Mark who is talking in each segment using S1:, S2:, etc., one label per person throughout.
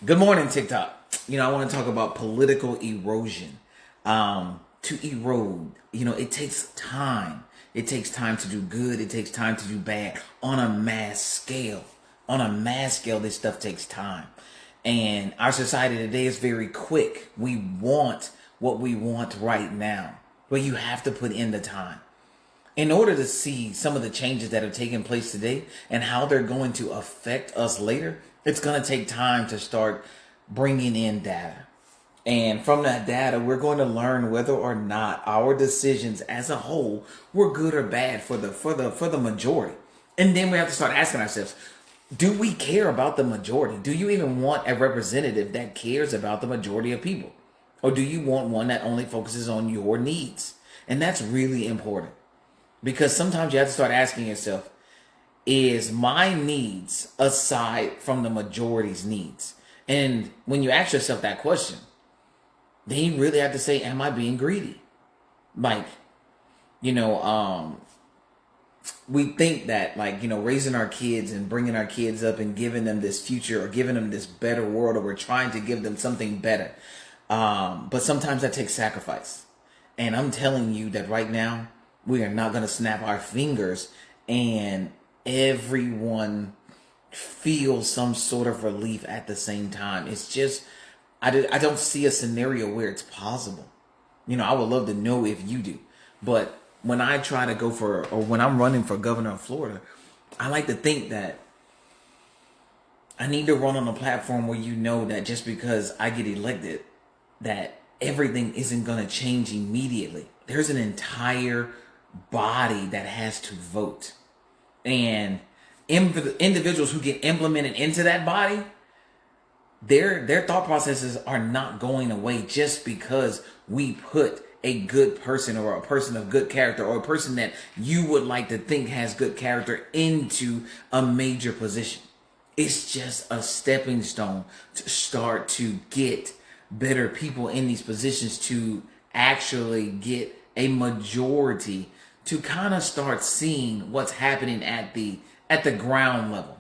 S1: Good morning, TikTok. I want to talk about political erosion. To erode, it takes time. It takes time to do good. It takes time to do bad on a mass scale. On a mass scale, this stuff takes time. And our society today is very quick. We want what we want right now, but you have to put in the time in order to see some of the changes that are taking place today and how they're going to affect us later. It's going to take time to start bringing in data. And from that data, we're going to learn whether or not our decisions as a whole were good or bad for the majority. And then we have to start asking ourselves, do we care about the majority? Do you even want a representative that cares about the majority of people? Or do you want one that only focuses on your needs? And that's really important. Because sometimes you have to start asking yourself, is my needs aside from the majority's needs? And when you ask yourself that question, then you really have to say, am I being greedy? Like, we think that raising our kids and bringing our kids up and giving them this future or giving them this better world, or we're trying to give them something better. But sometimes that takes sacrifice. And I'm telling you that right now, we are not going to snap our fingers and everyone feels some sort of relief at the same time. It's just, I don't see a scenario where it's possible. I would love to know if you do. But when I try to when I'm running for governor of Florida, I like to think that I need to run on a platform where that just because I get elected, that everything isn't going to change immediately. There's an entire body that has to vote, and individuals who get implemented into that body, their thought processes are not going away just because we put a good person or a person of good character or a person that you would like to think has good character into a major position. It's just a stepping stone to start to get better people in these positions, to actually get a majority to kind of start seeing what's happening at the ground level.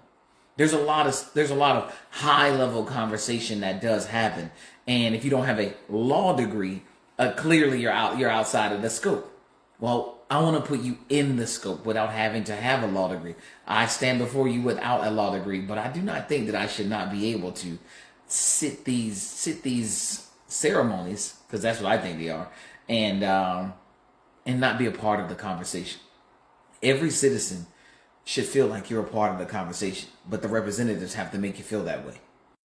S1: There's a lot of high level conversation that does happen, and if you don't have a law degree, clearly you're outside of the scope. Well, I want to put you in the scope without having to have a law degree. I stand before you without a law degree, but I do not think that I should not be able to sit these ceremonies, because that's what I think they are, and not be a part of the conversation. Every citizen should feel like you're a part of the conversation, but the representatives have to make you feel that way.